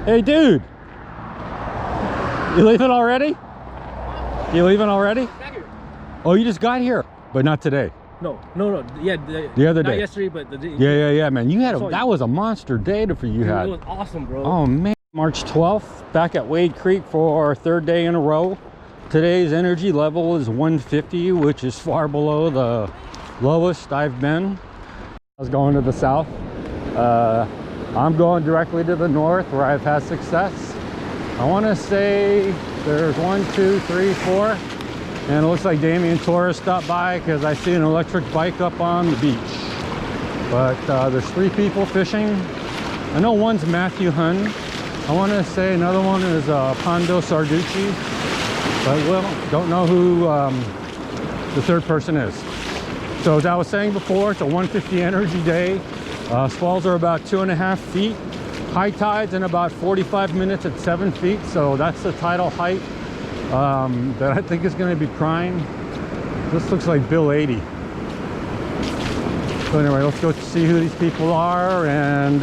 Hey, dude. You leaving already? You leaving already? Oh, you just got here, but not today. No. Yeah, the other day. Not yesterday, but the day. Yeah, man. You had that was a monster day for you. It was awesome, bro. Oh man. March 12th, back at Wade Creek for our third day in a row. Today's energy level is 150, which is far below the lowest I've been. I was going to the south. I'm going directly to the north where I've had success. I want to say there's 1, 2, 3, 4, and it looks like Damien Torres stopped by because I see an electric bike up on the beach. But there's 3 people fishing. I know one's Matthew Hun. I want to say another one is Pondo Sarducci, but we don't know who the third person is. So as I was saying before, it's a 150 energy day. Swells are about 2.5 feet. High tides in about 45 minutes at 7 feet. So that's the tidal height that I think is going to be prime. This looks like Bill 80. So anyway, let's go see who these people are and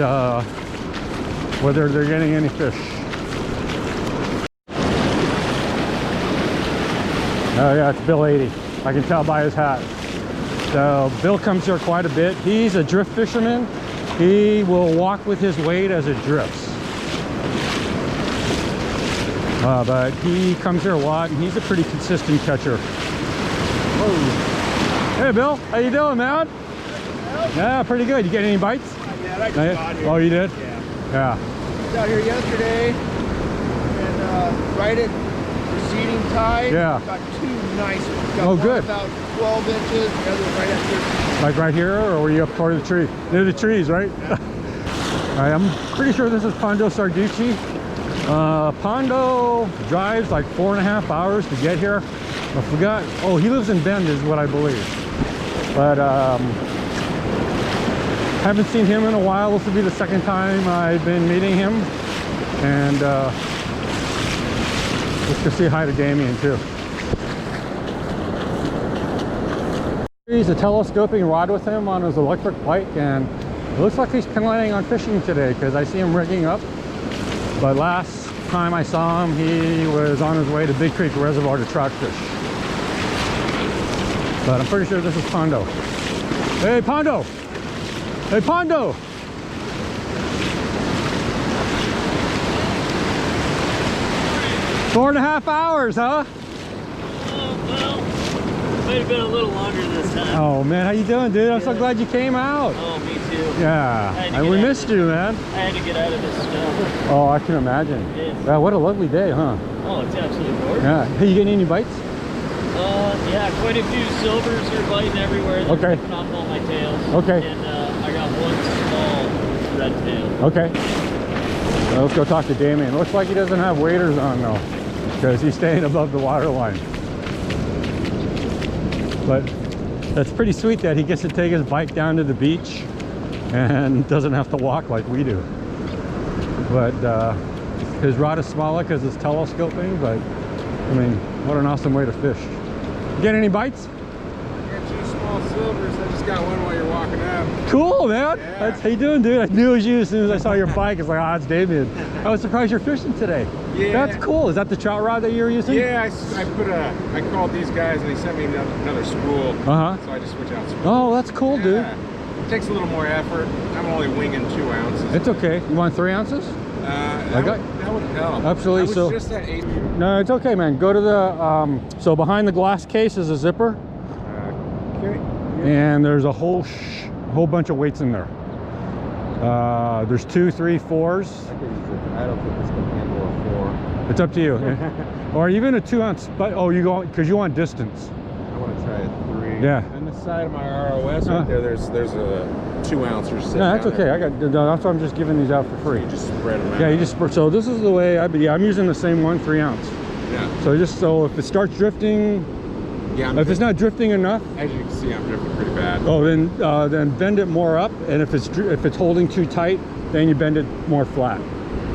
whether they're getting any fish. Oh yeah, it's Bill 80. I can tell by his hat. So Bill comes here quite a bit. He's a drift fisherman. He will walk with his weight as it drifts. But he comes here a lot, and he's a pretty consistent catcher. Whoa. Hey Bill, how you doing, man? Yeah, pretty good. You get any bites? Yeah, I just got here. Oh, you did? Yeah. I was out here yesterday, and right at receding tide, got 2 nice ones. Got oh, one good. about 12 inches, the other right at 13. Like right here, or were you up toward the tree? Near the trees, right? Yeah. All right, I'm pretty sure this is Pondo Sarducci. Pondo drives like 4.5 hours to get here. I forgot. Oh, he lives in Bend is what I believe. But haven't seen him in a while. This will be the second time I've been meeting him. And let's go say hi to Damien too. He's a telescoping rod with him on his electric bike, and it looks like he's planning on fishing today because I see him rigging up. But last time I saw him, he was on his way to Big Creek Reservoir to trout fish. But I'm pretty sure this is Pondo. Hey, Pondo! Hey, Pondo! 4.5 hours, huh? Well, might have been a little longer this time. Oh man, how you doing, dude? I'm so glad you came out. Oh, me too. Yeah, we missed you, man. I had to get out of this snow. Oh, I can imagine. Yeah, what a lovely day, huh? Oh, it's absolutely gorgeous. Yeah. Hey, you getting any bites? Yeah, quite a few silvers are biting everywhere. They're Okay. picking off all my tails. Okay. And I got one small red tail. Okay. Well, let's go talk to Damien. Looks like he doesn't have waders on though, because he's staying above the water line. But that's pretty sweet that he gets to take his bike down to the beach and doesn't have to walk like we do. But his rod is smaller because it's telescoping, but I mean, what an awesome way to fish. You get any bites? I got 2 small silvers. I just got one while you're walking up. Cool, man. Yeah. How you doing, dude? I knew it was you as soon as I saw your bike. It's like, ah, it's Damien. I was surprised you're fishing today. Yeah. That's cool. Is that the trout rod that you were using? Yeah, I called these guys and they sent me another spool. Uh-huh. So I just switched out spools. Oh, that's cool, dude. It takes a little more effort. I'm only winging 2 ounces. It's okay. You want 3 ounces? That would help. Absolutely. I was So just at 8. no, it's okay, man. Go to the so behind the glass case is a zipper, Okay. and there's a whole bunch of weights in there. There's 2, 3, 4s. I don't think this can handle a 4. It's up to you. Or even a 2 ounce. But oh, you go because you want distance. I want to try a 3. Yeah. On the side of my ROS right there, there's a 2 ouncer sitting. No, that's down okay. there. I got. No, that's why I'm just giving these out for free. You just spread them out. Yeah, you just. So this is the way I'm using the same one, 3 ounce. Yeah. So so if it starts drifting, Yeah. if it's not drifting enough, as you can see, I'm drifting pretty bad. oh, then bend it more up, and if it's holding too tight, then you bend it more flat.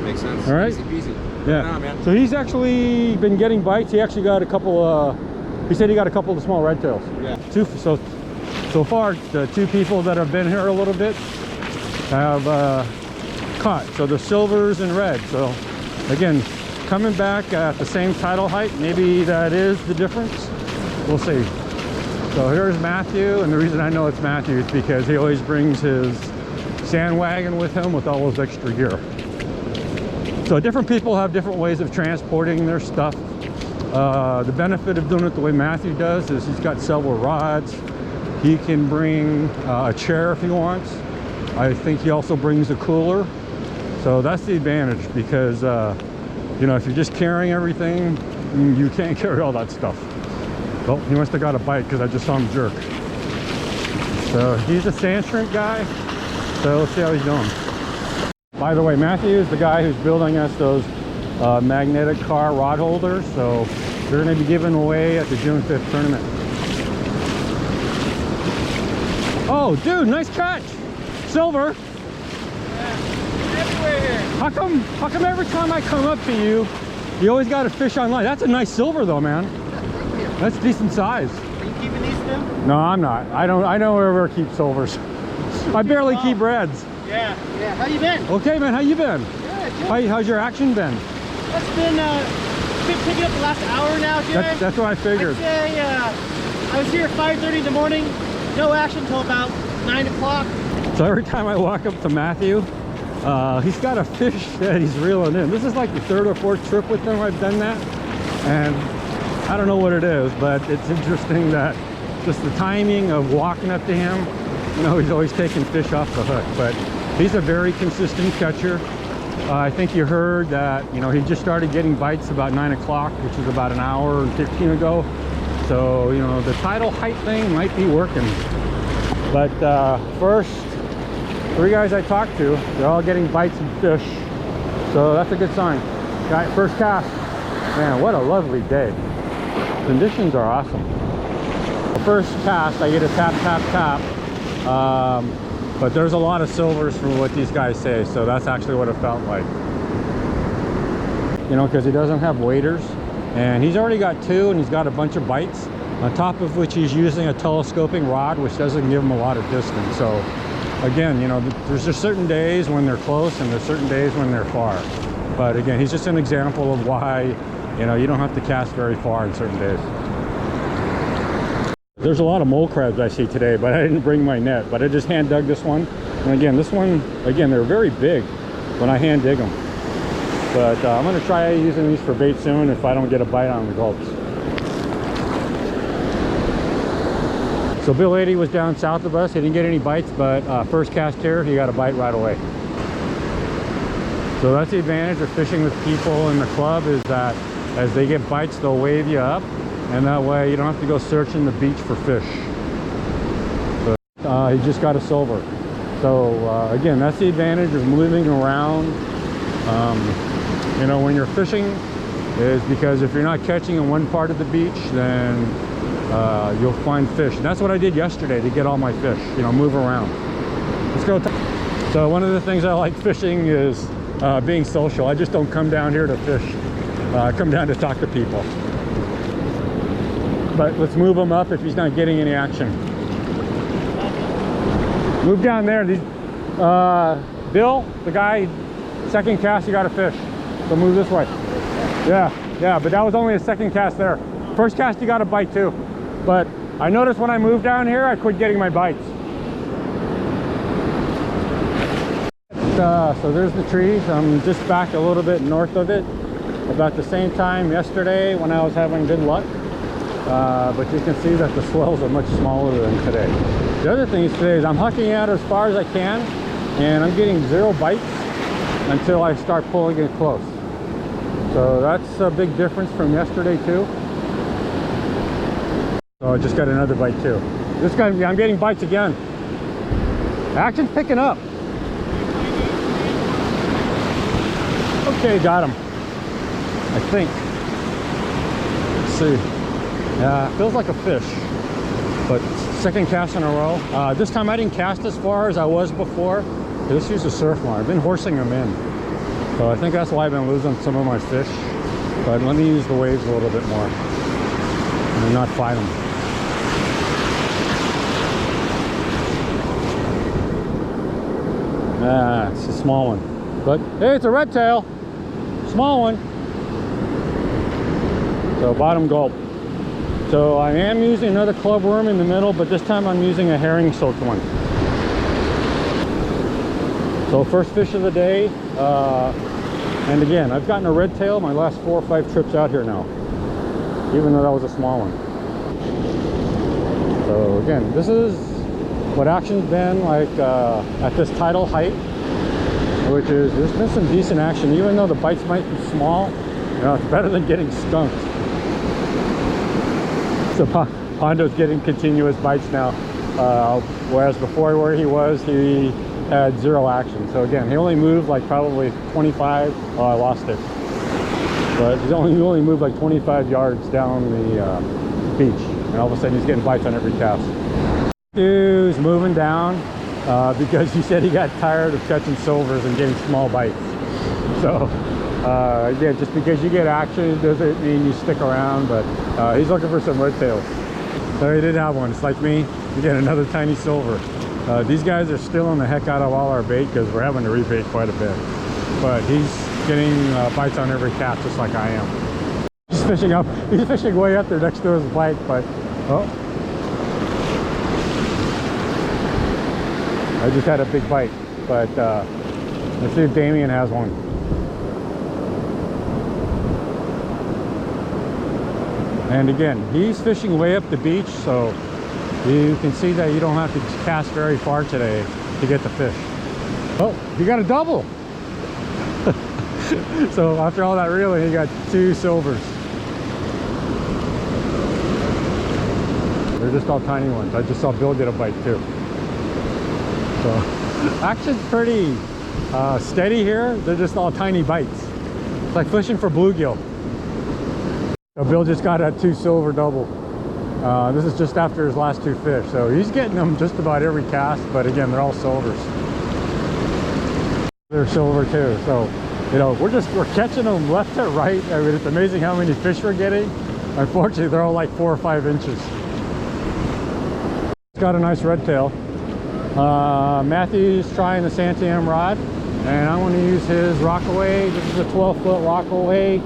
Makes sense. All right. Easy peasy. Yeah. Nah, man. So he's actually been getting bites. He actually got a couple. He said he got a couple of the small red tails. Yeah. So far, the 2 people that have been here a little bit have caught. So the silvers and red. So again, coming back at the same tidal height, maybe that is the difference. We'll see. So here's Matthew, and the reason I know it's Matthew is because he always brings his sand wagon with him with all his extra gear. So different people have different ways of transporting their stuff. The benefit of doing it the way Matthew does is he's got several rods. He can bring a chair if he wants. I think he also brings a cooler. So that's the advantage, because you know, if you're just carrying everything, you can't carry all that stuff. Well, he must have got a bite because I just saw him jerk. So he's a sand shrimp guy. So let's see how he's doing. By the way, Matthew is the guy who's building us those magnetic car rod holders. So they're going to be given away at the June 5th tournament. Oh, dude, nice catch. Silver. Yeah, everywhere here. How come every time I come up to you, you always got a fish on line? That's a nice silver though, man. That's decent size. Are you keeping these still? No, I'm not. I don't ever keep silvers. I barely keep reds. Yeah. How you been? Okay, man, how you been? Good. How's your action been? It's been picking up the last hour now, Jay. That's what I figured. I'd say I was here at 5:30 in the morning. No action until about 9 o'clock. So every time I walk up to Matthew, he's got a fish that he's reeling in. This is like the 3rd or 4th trip with him I've done that. And I don't know what it is, but it's interesting that just the timing of walking up to him, you know, he's always taking fish off the hook. But he's a very consistent catcher. I think you heard that, you know, he just started getting bites about 9 o'clock, which is about an hour and 15 ago. So, you know, the tidal height thing might be working. But first 3 guys I talked to, they're all getting bites and fish. So that's a good sign. Got first cast. Man, what a lovely day. Conditions are awesome. The first cast, I get a tap, tap, tap. But there's a lot of silvers from what these guys say. So that's actually what it felt like. You know, because he doesn't have waders. And he's already got 2, and he's got a bunch of bites, on top of which he's using a telescoping rod, which doesn't give him a lot of distance. So again, you know, there's just certain days when they're close and there's certain days when they're far. But again, he's just an example of why, you know, you don't have to cast very far in certain days. There's a lot of mole crabs I see today, but I didn't bring my net, but I just hand dug this one. And again, this one, again, they're very big when I hand dig them. But I'm going to try using these for bait soon if I don't get a bite on the gulps. So Bill 80 was down south of us. He didn't get any bites, but first cast here, he got a bite right away. So that's the advantage of fishing with people in the club, is that as they get bites, they'll wave you up, and that way you don't have to go searching the beach for fish. But he just got a silver. So again, that's the advantage of moving around. You know, when you're fishing, is because if you're not catching in one part of the beach, then you'll find fish. And that's what I did yesterday to get all my fish, you know, move around. Let's go. So one of the things I like fishing is being social. I just don't come down here to fish. I come down to talk to people. But let's move him up if he's not getting any action. Move down there. These, Bill, the guy, second cast, you got a fish. So move this way. Yeah, but that was only a second cast there. First cast, you got a bite too. But I noticed when I moved down here, I quit getting my bites. So there's the trees. I'm just back a little bit north of it. About the same time yesterday when I was having good luck. But you can see that the swells are much smaller than today. The other thing is today is I'm hucking out as far as I can, and I'm getting 0 bites until I start pulling it close. So that's a big difference from yesterday too. So I just got another bite too. This guy, I'm getting bites again. Action's picking up. Okay, got him. I think. Let's see. Yeah, feels like a fish. But second cast in a row. This time I didn't cast as far as I was before. This is a surf line. I've been horsing them in. So I think that's why I've been losing some of my fish. But let me use the waves a little bit more and not fight them. Ah, it's a small one. But hey, it's a red tail, small one. So bottom gulp. So I am using another club worm in the middle, but this time I'm using a herring soaked one. So first fish of the day, and again, I've gotten a red tail my last 4 or 5 trips out here now, even though that was a small one. So again, this is what action's been like at this tidal height, which is, there's been some decent action, even though the bites might be small. You know, it's better than getting skunked. So Pondo's getting continuous bites now, whereas before where he was, he had 0 action. So again, he only moved like probably 25. Oh, I lost it. But he only moved like 25 yards down the beach, and all of a sudden he's getting bites on every cast. Dude's moving down because he said he got tired of catching silvers and getting small bites. So yeah, just because you get action doesn't mean you stick around, but he's looking for some red tails. So he did have one. It's like me, again, another tiny silver. These guys are stealing the heck out of all our bait because we're having to rebait quite a bit. But he's getting bites on every cast just like I am. He's fishing up. He's fishing way up there next to his bike, but oh, I just had a big bite. But let's see if Damien has one. And again, he's fishing way up the beach, so you can see that you don't have to cast very far today to get the fish. Oh, he got a double. So after all that reeling, he got 2 silvers. They're just all tiny ones. I just saw Bill get a bite too. So action's pretty steady here. They're just all tiny bites. It's like fishing for bluegill. So Bill just got a 2 silver double. This is just after his last 2 fish, so he's getting them just about every cast, but again, they're all silvers. They're silver too, so you know, we're catching them left to right. I mean, it's amazing how many fish we're getting. Unfortunately, they're all like 4 or 5 inches. It's got a nice red tail. Matthew's trying the Santiam rod, and I'm going to use his Rockaway. This is a 12-foot Rockaway.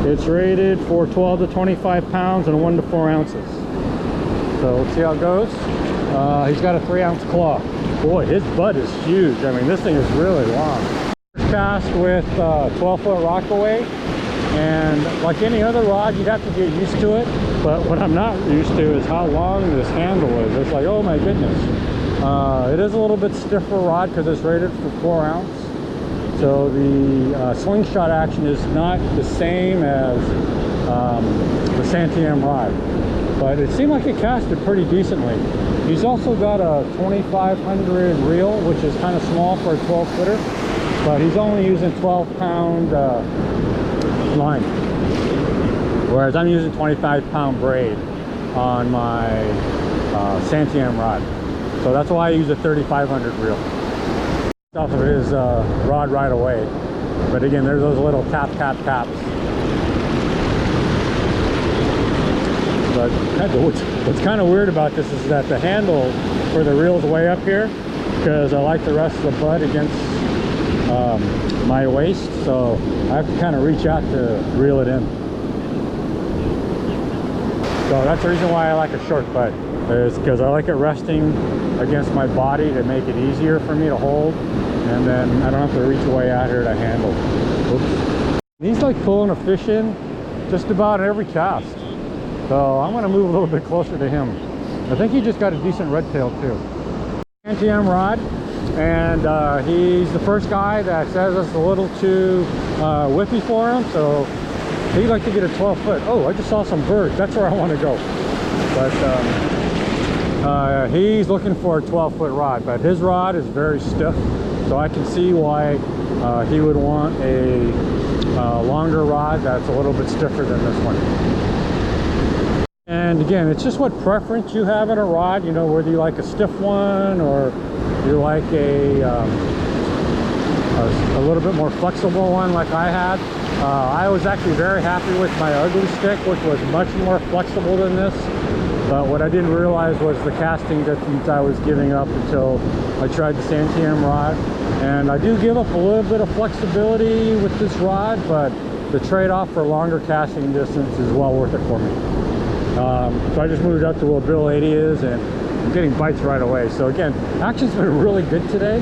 It's rated for 12 to 25 pounds and 1 to 4 ounces. So let's see how it goes. He's got a 3-ounce claw. Boy, his butt is huge. I mean, this thing is really long. First cast with 12-foot Rockaway, and like any other rod, you'd have to get used to it. But what I'm not used to is how long this handle is. It's like, oh my goodness. It is a little bit stiffer rod because it's rated for 4 ounce. So the slingshot action is not the same as the Santiam rod, but it seemed like it casted pretty decently. He's also got a 2500 reel, which is kind of small for a 12-footer, but he's only using 12-pound line, whereas I'm using 25-pound braid on my Santiam rod. So that's why I use a 3500 reel. Off of his rod right away, but again, there's those little tap tap taps. But what's kind of weird about this is that the handle for the reel's way up here, because I like to rest the butt against my waist, so I have to kind of reach out to reel it in. So that's the reason why I like a short butt, is because I like it resting against my body to make it easier for me to hold, and then I don't have to reach way out here to handle. Oops. He's like pulling a fish in just about every cast, so I'm going to move a little bit closer to him. I think he just got a decent red tail too. Santiam rod, and he's the first guy that says it's a little too whippy for him, so he'd like to get a 12-foot. Oh, I just saw some birds. That's where I want to go. But he's looking for a 12-foot rod, but his rod is very stiff, so I can see why he would want a longer rod that's a little bit stiffer than this one. And again, it's just what preference you have in a rod, you know, whether you like a stiff one or you like a little bit more flexible one like I had. I was actually very happy with my ugly stick, which was much more flexible than this. But what I didn't realize was the casting distance I was giving up until I tried the Santiam rod. And I do give up a little bit of flexibility with this rod, but the trade-off for longer casting distance is well worth it for me. So I just moved up to where Bill 80 is, and I'm getting bites right away. So again, action's been really good today.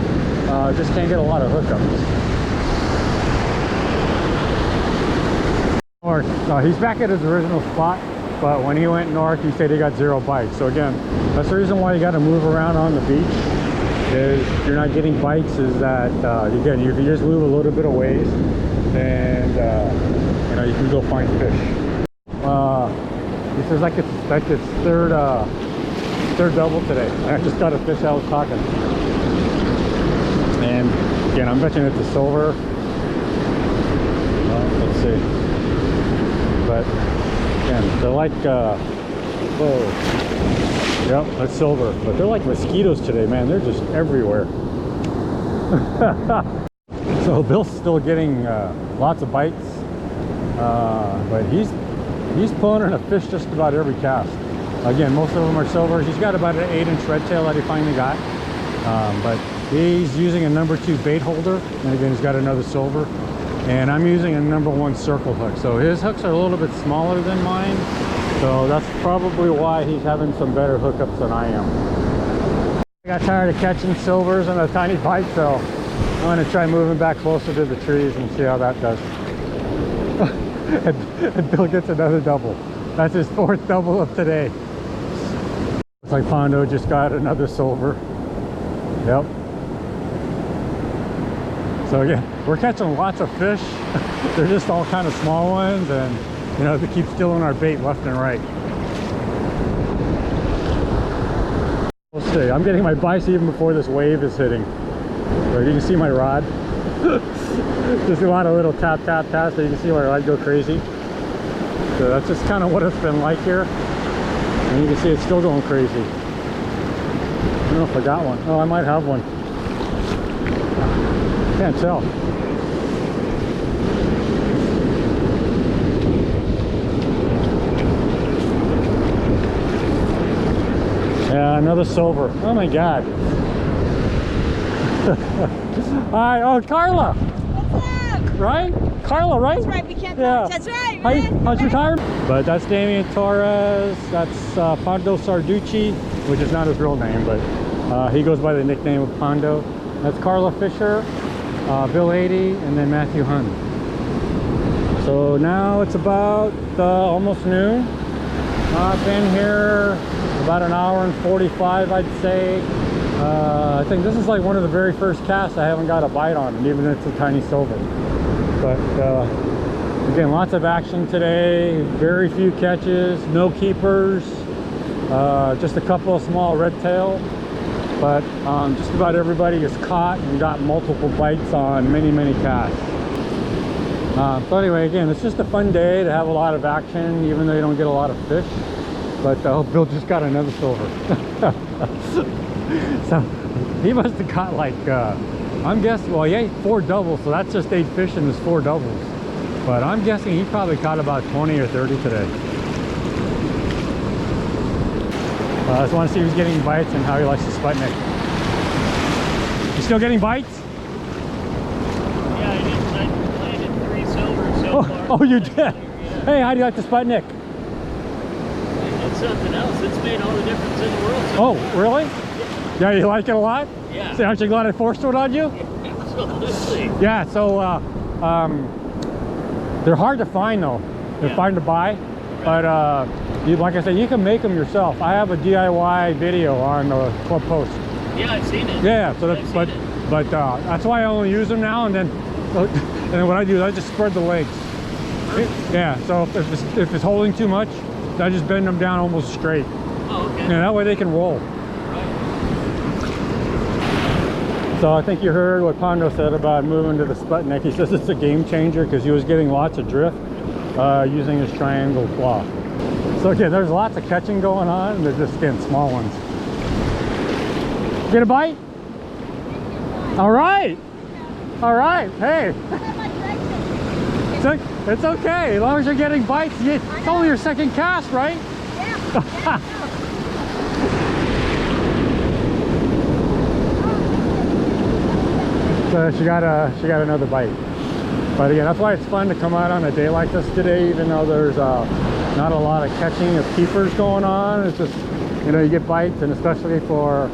Just can't get a lot of hookups. He's back at his original spot, but when he went north, he said he got 0 bites. So again, that's the reason why you got to move around on the beach. Is you're not getting bites. Is that again, if you just move a little bit of ways, and you know, you can go find fish. He says like it's third double today. I just got a fish I was talking, and again, I'm betting it's a silver. Let's see. But again, they're like whoa, yep, that's silver, but they're like mosquitoes today, man. They're just everywhere. So Bill's still getting lots of bites, but he's pulling in a fish just about every cast. Again, most of them are silvers. He's got about an 8-inch red tail that he finally got, but he's using a number 2 bait holder, and again, he's got another silver. And I'm using a number 1 circle hook. So his hooks are a little bit smaller than mine. So that's probably why he's having some better hookups than I am. I got tired of catching silvers and a tiny bite, so I'm gonna try moving back closer to the trees and see how that does. And Bill gets another double. That's his 4th double of today. Looks like Pondo just got another silver. Yep. So again, we're catching lots of fish. They're just all kind of small ones, and you know, they keep stealing our bait left and right. Let's see, I'm getting my bites even before this wave is hitting. So you can see my rod. Just a lot of little tap, tap, tap, so you can see my rod go crazy. So that's just kind of what it's been like here. And you can see it's still going crazy. I don't know if I got one. Oh, I might have one. Can't tell. Yeah, another silver. Oh my god. Alright, oh, Carla. What's up? Right? Carla, right? That's right, we can't yeah. That's right, man. How's your tire? But that's Damian Torres. That's Pondo Sarducci, which is not his real name, but he goes by the nickname of Pondo. That's Carla Fisher. Bill 80, and then Matthew Hunt. So now it's about almost noon. I've been here about an hour and 45, I'd say. I think this is like one of the very first casts I haven't got a bite on, and even it's a tiny silver. But again, lots of action today, very few catches, no keepers, just a couple of small red tail. But just about everybody is caught and got multiple bites on many casts. So anyway, again, it's just a fun day to have a lot of action, even though you don't get a lot of fish. But Bill just got another silver. So he must have got like, I'm guessing, well, he ate 4 doubles, so that's just 8 fish in his 4 doubles. But I'm guessing he probably caught about 20 or 30 today. I just want to see who's getting bites and how he likes the Sputnik. You still getting bites? Yeah, I landed 3 silvers so far. Oh, you did? Yeah. Hey, how do you like the Sputnik? It's something else. It's made all the difference in the world. Oh, really? Yeah, you like it a lot? Yeah. So aren't you glad I forced it on you? Absolutely. Yeah, so they're hard to find though. They're fine to buy. But like I said, you can make them yourself. I have a DIY video on the Club Post. Yeah, I've seen it. Yeah, so that's, but that's why I only use them now. And then what I do is I just spread the legs. Yeah, so if it's holding too much, I just bend them down almost straight. Oh, okay. Yeah, that way they can roll. Right. So I think you heard what Pondo said about moving to the Sputnik. He says it's a game changer because he was getting lots of drift using his triangle claw. So again, there's lots of catching going on, and they're just getting small ones. Get a bite? All right. All right. Hey. It's okay. As long as you're getting bites. It's only your second cast, right? Yeah. So she got another bite. But again, that's why it's fun to come out on a day like this today, even though there's not a lot of catching of keepers going on. It's just, you know, you get bites, and especially for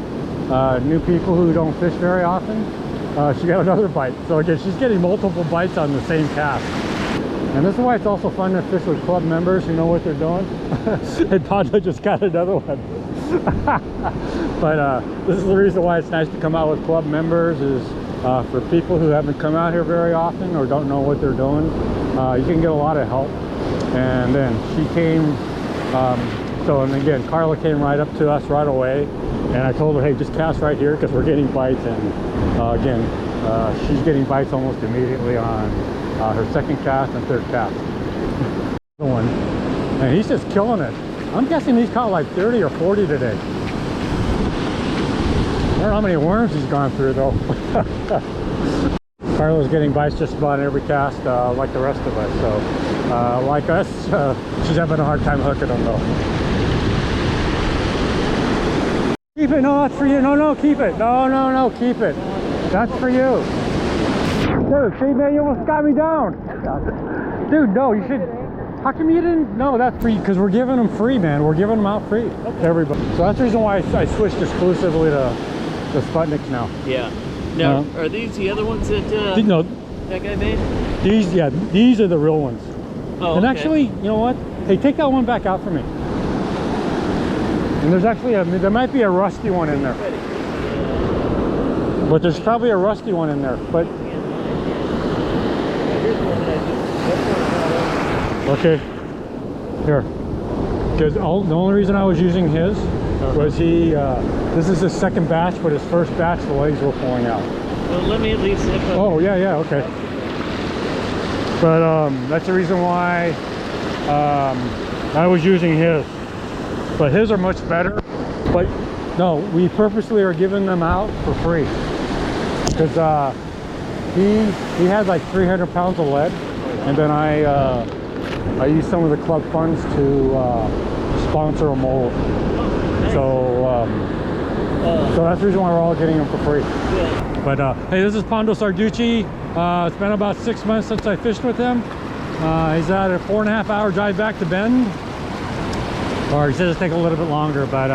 new people who don't fish very often, she got another bite. So again, she's getting multiple bites on the same cast. And this is why it's also fun to fish with club members who know what they're doing. And Padla just got another one. But this is the reason why it's nice to come out with club members, is for people who haven't come out here very often or don't know what they're doing. You can get a lot of help. And then she came, and again, Carla came right up to us right away, and I told her, hey, just cast right here because we're getting bites. And again, she's getting bites almost immediately on her second cast and third cast. One, and he's just killing it. I'm guessing he's caught like 30 or 40 today. I don't know how many worms he's gone through though. Carla's getting bites just about every cast, like the rest of us. So, like us, she's having a hard time hooking them though. Keep it. No, that's for you. No, keep it. No, keep it. That's for you. Dude, see, man, you almost got me down. Dude, no, you should. How come you didn't? No, that's free, because we're giving them free, man. We're giving them out free to everybody. So that's the reason why I switched exclusively to the Sputniks now. Yeah. Now, are these the other ones that no, that guy made? these are the real ones. Oh, and okay. actually, you know what? Hey, take that one back out for me. And there's actually there might be a rusty one in there. But there's probably a rusty one in there. But okay, here. Because the only reason I was using his was this is his second batch, but his first batch the legs were pulling out. Well, let me at least zip up. Oh yeah, okay. But that's the reason why I was using his. But his are much better. But no, we purposely are giving them out for free. Because he had like 300 pounds of lead, and then I used some of the club funds to sponsor a mold. So that's the reason why we're all getting them for free. Yeah. But hey, this is Pondo Sarducci. It's been about 6 months since I fished with him. He's at a 4.5 hour drive back to Bend. Or he says it'll take a little bit longer, but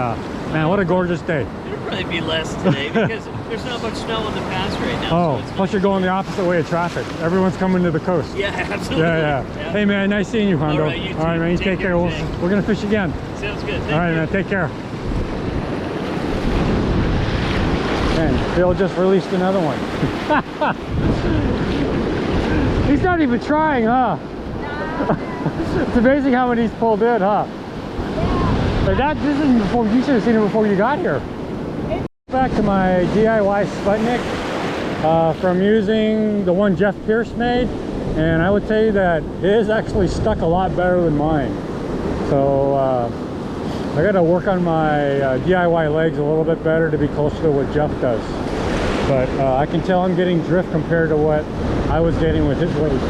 man, what a gorgeous day. It'll probably be less today because there's not much snow in the pass right now. Oh, so plus you're going the opposite way of traffic. Everyone's coming to the coast. Yeah, absolutely. Yeah. Hey man, nice seeing you, Pondo. All right, you too. All right, man, you take care. We're gonna fish again. Sounds good. Thank All right, you. man, take care. And Phil just released another one. He's not even trying, huh? It's amazing how many he's pulled in, huh? But this isn't before. You should have seen it before you got here. Back to my DIY Sputnik from using the one Jeff Pierce made, and I would say that his actually stuck a lot better than mine. So I got to work on my DIY legs a little bit better to be closer to what Jeff does. But I can tell I'm getting drift compared to what I was getting with his legs.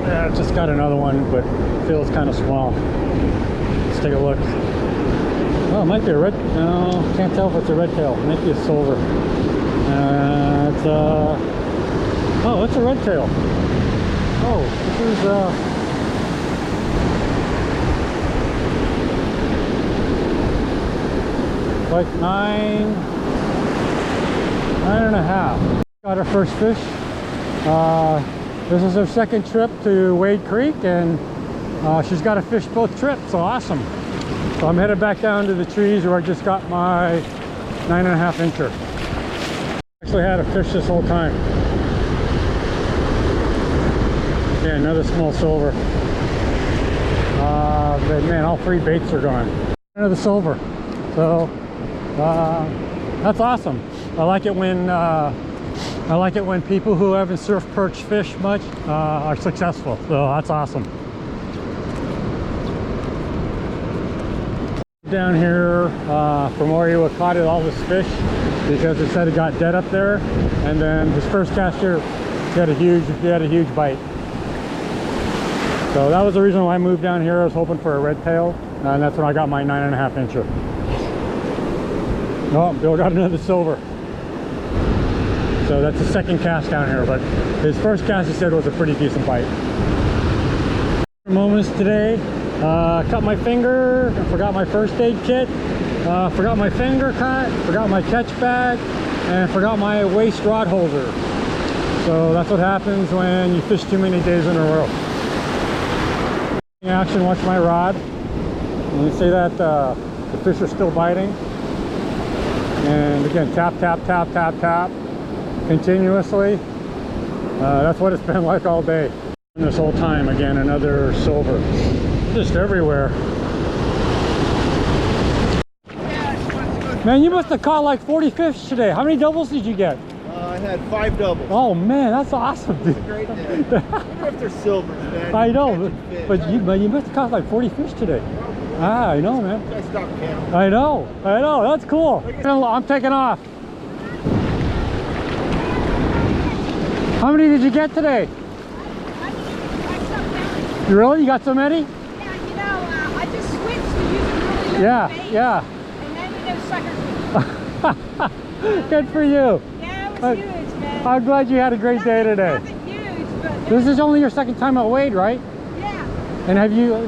Yeah, just got another one, but feels kind of small. Let's take a look. Oh, it might be a red. No, can't tell if it's a red tail. It might be a silver. Oh, it's a red tail. Oh, this is like 9.5. Got our first fish. This is her second trip to Wade Creek, and she's got to fish both trips, so awesome. So I'm headed back down to the trees where I just got my 9.5 incher. Actually had a fish this whole time. Yeah, another small silver. But man, all three baits are gone. Another silver. So that's awesome. I like it when people who haven't surfed perch fish much are successful. So that's awesome. Down here from where he caught all this fish, because it said it got dead up there, and then his first cast here, he had a huge bite. So that was the reason why I moved down here. I was hoping for a red tail. and that's when I got my 9.5 incher. Oh, Bill got another silver. So that's the second cast down here, but his first cast he said was a pretty decent bite. Moments today, cut my finger, forgot my first aid kit, forgot my finger cut, forgot my catch bag, and forgot my waist rod holder. So that's what happens when you fish too many days in a row. In action, watch my rod. You see that the fish are still biting. And again, tap, tap, tap, tap, tap, continuously. That's what it's been like all day. This whole time, again, another silver. Just everywhere. Man, you must have caught like 40 fish today. How many doubles did you get? I had 5 doubles. Oh man, that's awesome, dude. Great day. Even if they're silvers, man. I know, but you must have caught like 40 fish today. Ah, I know, man. I stopped counting. I know, that's cool. I'm taking off. How many did you get today? You really? You got so many? Yeah, you know, I just switched to using really little bait, Yeah. and then those suckers. Good for you. Yeah, it was huge, man. I'm glad you had a great day today. Nothing huge, but This is only your second time at Wade, right? yeah, And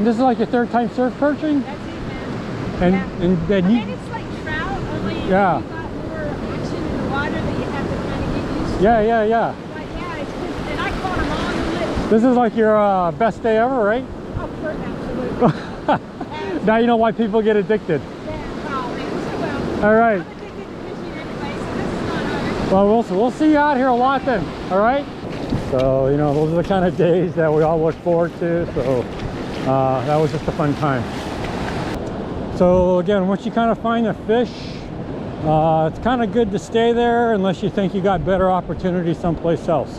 this is like your third time surf perching? that's it, man. And Yeah. and then I you, mean, it's like trout, only Yeah. you got more action in the water that you have to kind of get used to. yeah. But yeah, it's good. And I caught them on the lip. This is like your best day ever, right? Oh, absolutely. Now you know why people get addicted. Yeah, oh, man, so well. All right. I'm addicted to fishing anyway, so this is not hard. Well, we'll see you out here a lot then. All right. So you know, those are the kind of days that we all look forward to. So that was just a fun time. So again, once you kind of find a fish, it's kind of good to stay there unless you think you got better opportunities someplace else.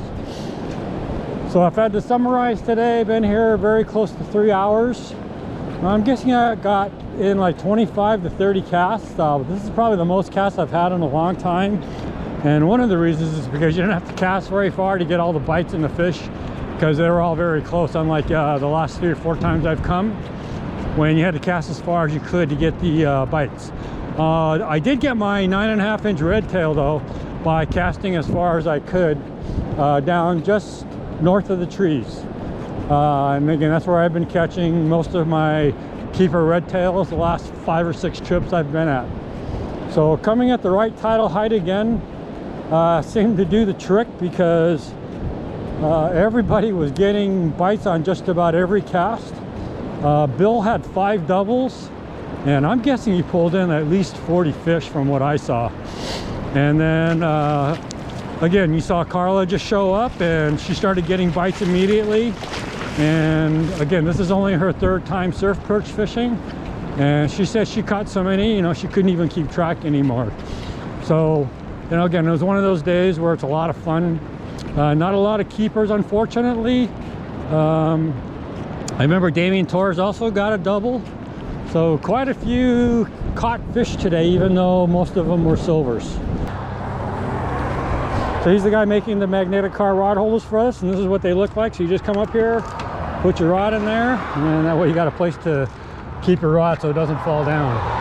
So I've had to summarize today, been here very close to 3 hours. I'm guessing I got in like 25 to 30 casts. This is probably the most casts I've had in a long time. And one of the reasons is because you didn't have to cast very far to get all the bites in the fish, because they were all very close, unlike the last 3 or 4 times I've come, when you had to cast as far as you could to get the bites. I did get my 9.5 inch red tail though by casting as far as I could down just north of the trees. And again, that's where I've been catching most of my keeper red tails the last 5 or 6 trips I've been at. So coming at the right tidal height again seemed to do the trick, because everybody was getting bites on just about every cast. Bill had 5 doubles, and I'm guessing he pulled in at least 40 fish from what I saw. And then again, you saw Carla just show up and she started getting bites immediately. And again, this is only her 3rd time surf perch fishing, and she said she caught so many, you know, she couldn't even keep track anymore. So, you know, again, it was one of those days where it's a lot of fun. Not a lot of keepers, unfortunately. I remember Damien Torres also got a double. So quite a few caught fish today, even though most of them were silvers. So he's the guy making the magnetic car rod holders for us, and this is what they look like. So you just come up here, put your rod in there, and then that way you got a place to keep your rod so it doesn't fall down.